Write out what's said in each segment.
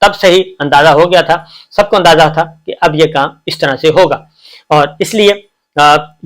تب سے ہی اندازہ ہو گیا تھا، سب کو اندازہ تھا کہ اب یہ کام اس طرح سے ہوگا، اور اس لیے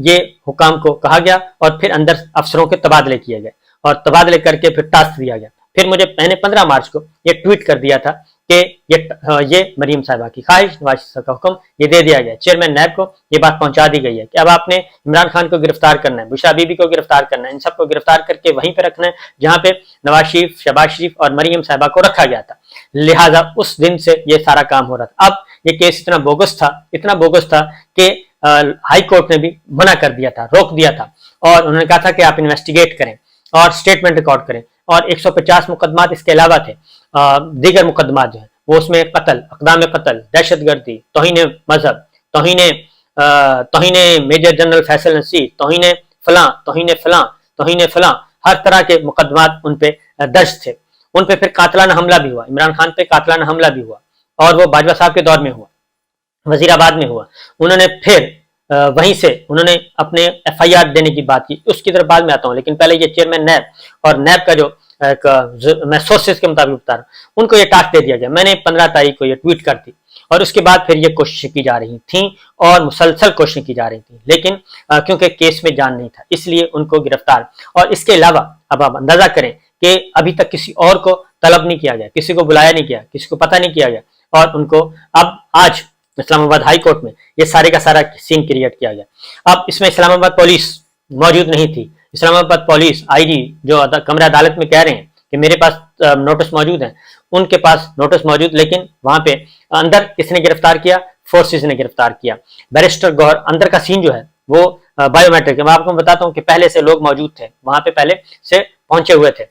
یہ حکام کو کہا گیا اور پھر اندر افسروں کے تبادلے کیے گئے، اور تبادلے کر کے پھر ٹاسک دیا گیا۔ پھر میں نے 15 مارچ کو یہ ٹویٹ کر دیا تھا کہ یہ مریم صاحبہ کی خواہش، نواز شریف کا حکم یہ دے دیا گیا، چیئرمین نیب کو یہ بات پہنچا دی گئی ہے کہ اب آپ نے عمران خان کو گرفتار کرنا ہے، بشرا بی بی کو گرفتار کرنا ہے، ان سب کو گرفتار کر کے وہیں پہ رکھنا ہے جہاں پہ نواز شریف، شہباز شریف اور مریم صاحبہ کو رکھا گیا تھا۔ لہٰذا اس دن سے یہ سارا کام ہو رہا تھا۔ اب یہ کیس اتنا بوگس تھا کہ ہائی کورٹ نے بھی منع کر دیا تھا، روک دیا تھا، اور انہوں نے کہا تھا کہ آپ انویسٹیگیٹ کریں اور اسٹیٹمنٹ ریکارڈ کریں، اور 150 مقدمات اس کے علاوہ تھے، دیگر مقدمات جو ہیں وہ اس میں قتل، اقدام قتل، دہشت گردی، توہین مذہب، توہین میجر جنرل فیصل نصیر، توہین فلاں، ہر طرح کے مقدمات ان پہ درج تھے۔ ان پہ پھر قاتلانہ حملہ بھی ہوا، عمران خان پہ قاتلانہ حملہ بھی ہوا، اور وہ باجوہ صاحب کے دور میں ہوا، وزیر آباد میں ہوا۔ انہوں نے پھر وہیں سے انہوں نے اپنے ایف آئی آر دینے کی بات کی، اس کی طرف بعد میں آتا ہوں، لیکن پہلے یہ چیئرمین نیب اور نیب کا جو میں سورسز کے مطابق بتا رہا ہوں، ان کو یہ ٹاسک دے دیا گیا۔ میں نے 15 تاریخ کو یہ ٹویٹ کر دی، اور اس کے بعد پھر یہ کوششیں کی جا رہی تھیں اور مسلسل کوششیں کی جا رہی تھیں، لیکن کیونکہ کیس میں جان نہیں تھا اس لیے ان کو گرفتار۔ اور اس کے علاوہ اب آپ اندازہ کریں کہ ابھی تک کسی اور کو طلب نہیں کیا گیا، کسی کو بلایا نہیں گیا، کسی کو پتہ نہیں کیا گیا، اور ان کو اب آج اسلام آباد ہائی کورٹ میں یہ سارے کا سارا سین کریٹ کیا گیا۔ اب اس میں اسلام آباد پولیس موجود نہیں تھی، اسلام آباد پولیس آئی جی جو کمرہ عدالت میں کہہ رہے ہیں کہ میرے پاس نوٹس موجود ہیں، ان کے پاس نوٹس موجود، لیکن وہاں پہ اندر کس نے گرفتار کیا؟ فورسز نے گرفتار کیا۔ بیرسٹر گوہر اندر کا سین جو ہے وہ بایو میٹرک، میں آپ کو بتاتا ہوں کہ پہلے سے لوگ موجود تھے وہاں پہ، پہلے سے پہنچے ہوئے تھے۔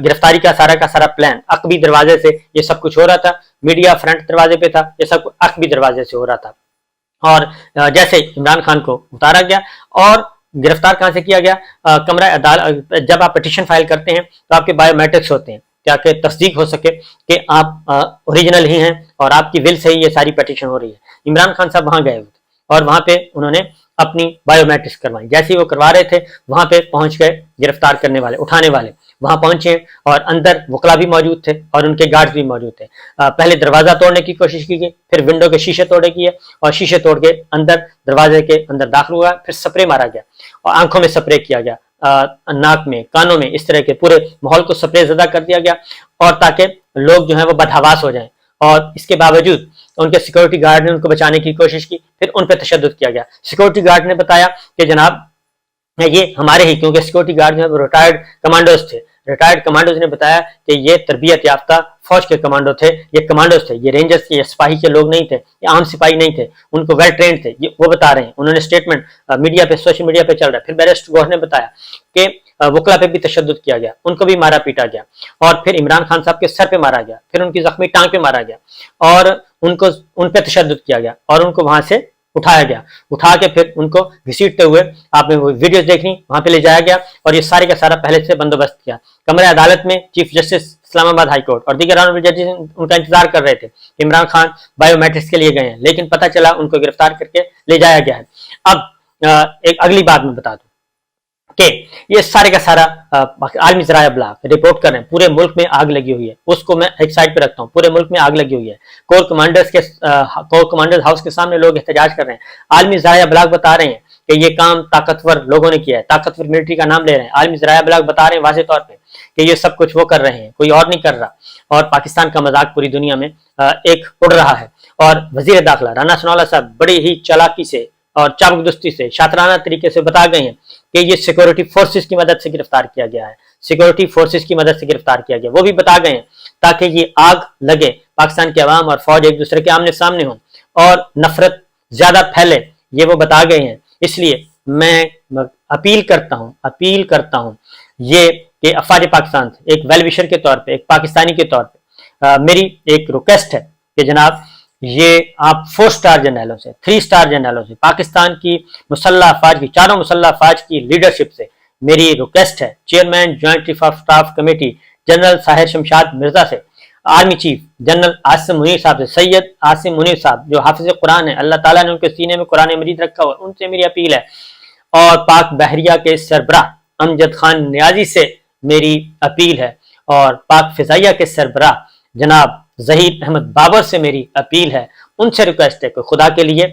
گرفتاری کا سارا پلان عقبی دروازے سے یہ سب کچھ ہو رہا تھا، میڈیا فرنٹ دروازے پہ تھا، یہ سب عقبی دروازے سے ہو رہا تھا۔ اور جیسے عمران خان کو اتارا گیا اور گرفتار کہاں سے کیا گیا؟ کمرہ عدالت۔ جب آپ پٹیشن فائل کرتے ہیں تو آپ کے بایو میٹرکس ہوتے ہیں تاکہ تصدیق ہو سکے کہ آپ اوریجنل ہی ہیں اور آپ کی ول سے ہی یہ ساری پٹیشن ہو رہی ہے۔ عمران خان صاحب وہاں گئے ہوئے تھے اور وہاں پہ انہوں نے اپنی بایو میٹرکس کروائی۔ جیسے ہی وہ کروا رہے تھے وہاں پہ پہنچ گئے گرفتار کرنے والے، اٹھانے والے وہاں پہنچے، اور اندر وکلا بھی موجود تھے اور ان کے گارڈز بھی موجود تھے۔ پہلے دروازہ توڑنے کی کوشش کی گئی، پھر ونڈو کے شیشے توڑے کیے، اور شیشے توڑ کے اندر دروازے کے اندر داخل ہوا، پھر سپرے مارا گیا اور آنکھوں میں سپرے کیا گیا، ناک میں، کانوں میں، اس طرح کے پورے ماحول کو سپرے زدہ کر دیا گیا، اور تاکہ لوگ جو ہیں وہ بدحواس ہو جائیں۔ اور اس کے باوجود ان کے سیکورٹی گارڈ نے ان کو بچانے کی کوشش کی، پھر ان پہ تشدد کیا گیا۔ سیکورٹی گارڈ نے بتایا کہ جناب یہ ہمارے ہی، کیونکہ سیکورٹی گارڈ جو ہے وہ ریٹائرڈ کمانڈوز تھے، ریٹائرڈ کمانڈوز نے بتایا کہ یہ تربیت یافتہ فوج کے کمانڈو تھے، یہ کمانڈوز تھے، یہ رینجرز کے، یہ سپاہی کے لوگ نہیں تھے، یہ عام سپاہی نہیں تھے، ان کو ویل ٹرینڈ تھے، وہ بتا رہے ہیں، انہوں نے اسٹیٹمنٹ میڈیا پہ، سوشل میڈیا پہ چل رہا ہے۔ پھر بیرسٹر گوہر نے بتایا کہ وکلا پہ بھی تشدد کیا گیا، ان کو بھی مارا پیٹا گیا، اور پھر عمران خان صاحب کے سر پہ مارا گیا، پھر ان کی زخمی ٹانگ پہ مارا گیا، اور ان پہ تشدد کیا گیا، اور ان کو وہاں سے اٹھایا گیا، اٹھا کے پھر ان کو گھسیٹتے ہوئے، آپ نے وہ ویڈیوز دیکھنی، وہاں پہ لے جایا گیا، اور یہ سارے کا سارا پہلے سے بندوبست کیا۔ کمرہ عدالت میں چیف جسٹس اسلام آباد ہائی کورٹ اور دیگر آنریبل ججز ان کا انتظار کر رہے تھے کہ عمران خان بایو میٹرکس کے لیے گئے ہیں، لیکن پتہ چلا ان کو گرفتار کر کے لے جایا گیا ہے۔ اب ایک اگلی بات میں بتا دوں کہ یہ سارے کا سارا عالمی ذرائع ابلاغ رپورٹ کر رہے ہیں، پورے ملک میں آگ لگی ہوئی ہے، اس کو میں ایک سائڈ پہ رکھتا ہوں، پورے ملک میں آگ لگی ہوئی ہے، کور کمانڈرز ہاؤس کے سامنے لوگ احتجاج کر رہے ہیں، عالمی ذرائع ابلاغ بتا رہے ہیں کہ یہ کام طاقتور لوگوں نے کیا ہے، طاقتور ملٹری کا نام لے رہے ہیں، عالمی ذرائع ابلاغ بتا رہے ہیں واضح طور پہ کہ یہ سب کچھ وہ کر رہے ہیں، کوئی اور نہیں کر رہا، اور پاکستان کا مذاق پوری دنیا میں ایک اڑ رہا ہے۔ اور وزیر داخلہ رانا ثناء اللہ صاحب بڑی ہی چالاکی سے اور چابک دستی سے، شاطرانہ طریقے سے بتا گئے ہیں کہ یہ سیکورٹی فورسز کی مدد سے گرفتار کیا گیا ہے، سیکورٹی فورسز کی مدد سے گرفتار کیا گیا، وہ بھی بتا گئے ہیں تاکہ یہ آگ لگے، پاکستان کے عوام اور فوج ایک دوسرے کے آمنے سامنے ہوں اور نفرت زیادہ پھیلے، یہ وہ بتا گئے ہیں۔ اس لیے میں اپیل کرتا ہوں یہ کہ افواج پاکستان سے ایک ویل وشر کے طور پہ، ایک پاکستانی کے طور پہ میری ایک ریکویسٹ ہے کہ جناب یہ آپ 4 سٹار جنرلوں سے، 3 سٹار جنرلوں سے، پاکستان کی مسلح افواج کی، چاروں مسلح افواج کی لیڈرشپ سے میری ریکویسٹ ہے، chairman joint chief of staff committee general Sahir Shamshad Mirza سے، army chief general Asim Munir Sahab سے، سید عاصم منیر صاحب جو حافظ قرآن ہے، اللہ تعالیٰ نے ان کے سینے میں قرآن مجید رکھا ہوا، ان سے میری اپیل ہے، اور پاک بحریہ کے سربراہ امجد خان نیازی سے میری اپیل ہے، اور پاک فضائیہ کے سربراہ جناب ظہیر احمد بابر سے میری اپیل ہے، ان سے ریکویسٹ ہے کہ خدا کے لیے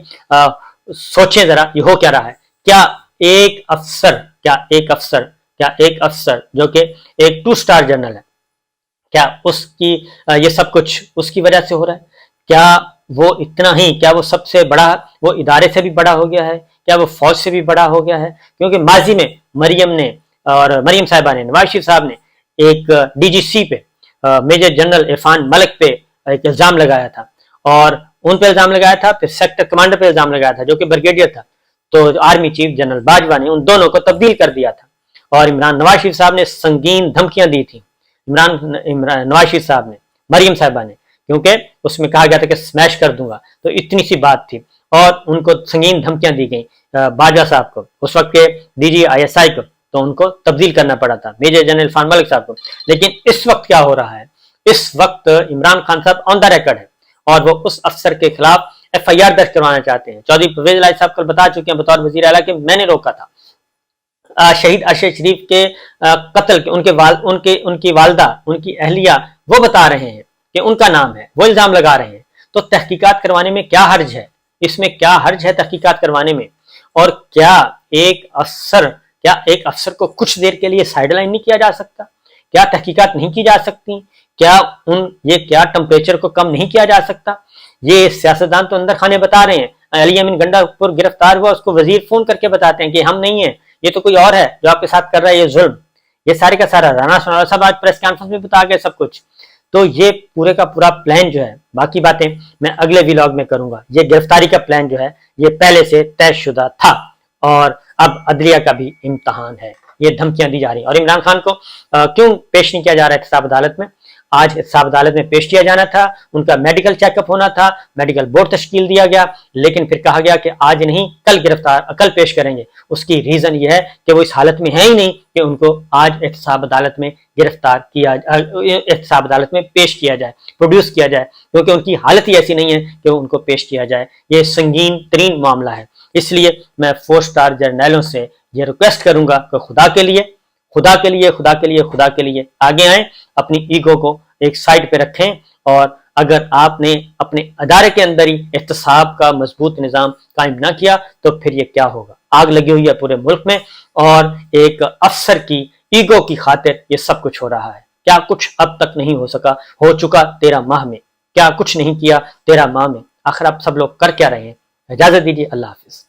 سوچیں ذرا یہ ہو کیا رہا ہے۔ کیا ایک افسر جو کہ ایک 2 سٹار جنرل ہے، کیا اس کی یہ سب کچھ اس کی وجہ سے ہو رہا ہے؟ کیا وہ اتنا ہی، کیا وہ سب سے بڑا، وہ ادارے سے بھی بڑا ہو گیا ہے؟ کیا وہ فوج سے بھی بڑا ہو گیا ہے؟ کیونکہ ماضی میں مریم صاحبہ نے، نواز شریف صاحب نے ایک ڈی جی سی پہ، میجر جنرل عرفان ملک پہ ایک الزام لگایا تھا، اور ان پہ الزام لگایا تھا، پھر سیکٹر کمانڈر پہ الزام لگایا تھا جو کہ بریگیڈیئر تھا، تو آرمی چیف جنرل باجوہ نے ان دونوں کو تبدیل کر دیا تھا، اور نواز شریف صاحب نے سنگین دھمکیاں دی تھیں نواز شریف صاحب نے مریم صاحبہ نے، کیونکہ اس میں کہا گیا تھا کہ سمیش کر دوں گا، تو اتنی سی بات تھی، اور ان کو سنگین دھمکیاں دی گئیں باجوہ صاحب کو، اس وقت کے D G I S I کو، تو ان کو تبدیل کرنا پڑا تھا میجر جنرل عرفان ملک صاحب کو۔ لیکن اس وقت کیا ہو رہا ہے؟ اس وقت عمران خان صاحب آن دا ریکارڈ ہے، اور وہ اس افسر کے خلاف ایف آئی آر درج کروانا چاہتے ہیں۔ چودھری پرویز الہی صاحب کل بتا چکے ہیں بطور وزیر اعلیٰ کہ میں نے روکا تھا۔ شہید ارشد شریف کے قتل کے ان کی والدہ، ان کی اہلیہ، وہ بتا رہے ہیں کہ ان کا نام ہے، وہ الزام لگا رہے ہیں، تو تحقیقات کروانے میں کیا حرج ہے؟ اس میں کیا حرج ہے تحقیقات کروانے میں؟ اور کیا ایک افسر کو کچھ دیر کے لیے سائیڈ لائن نہیں کیا جا سکتا؟ کیا تحقیقات نہیں کی جا سکتی؟ کیا ٹمپریچر کو کم نہیں کیا جا سکتا؟ یہ سیاستدان تو اندر خانے بتا رہے ہیں۔ علی امین گنڈا پور گرفتار ہوا، اس کو وزیر فون کر کے بتاتے ہیں کہ ہم نہیں ہیں، یہ تو کوئی اور ہے جو آپ کے ساتھ کر رہا ہے یہ ظلم۔ یہ سارے کا سارا رانا سنورا صاحب آج پریس کانفرنس میں بتا گئے سب کچھ۔ تو یہ پورے کا پورا پلان جو ہے، باقی باتیں میں اگلے ویلاگ میں کروں گا۔ یہ گرفتاری کا پلان جو ہے یہ پہلے سے طے شدہ تھا، اور اب عدلیہ کا بھی امتحان ہے۔ یہ دھمکیاں دی جا رہی ہیں، اور عمران خان کو کیوں پیش نہیں کیا جا رہا ہے احتساب عدالت میں؟ آج احتساب عدالت میں پیش کیا جانا تھا، ان کا میڈیکل چیک اپ ہونا تھا، میڈیکل بورڈ تشکیل دیا گیا، لیکن پھر کہا گیا کہ آج نہیں، کل پیش کریں گے۔ اس کی ریزن یہ ہے کہ وہ اس حالت میں ہے ہی نہیں کہ ان کو آج احتساب عدالت میں احتساب عدالت میں پیش کیا جائے، پروڈیوس کیا جائے، کیونکہ ان کی حالت ہی ایسی نہیں ہے کہ ان کو پیش کیا جائے۔ یہ سنگین ترین معاملہ ہے، اس لیے میں 4 سٹار جرنیلوں سے یہ ریکویسٹ کروں گا کہ خدا کے لیے آگے آئیں، اپنی ایگو کو ایک سائڈ پہ رکھیں، اور اگر آپ نے اپنے ادارے کے اندر ہی احتساب کا مضبوط نظام قائم نہ کیا تو پھر یہ کیا ہوگا؟ آگ لگی ہوئی ہے پورے ملک میں، اور ایک افسر کی ایگو کی خاطر یہ سب کچھ ہو رہا ہے۔ کیا کچھ اب تک نہیں ہو چکا 13 ماہ میں؟ کیا کچھ نہیں کیا 13 ماہ میں؟ آخر آپ سب لوگ کر کیا رہے ہیں؟ اجازت دیجیے، اللہ حافظ۔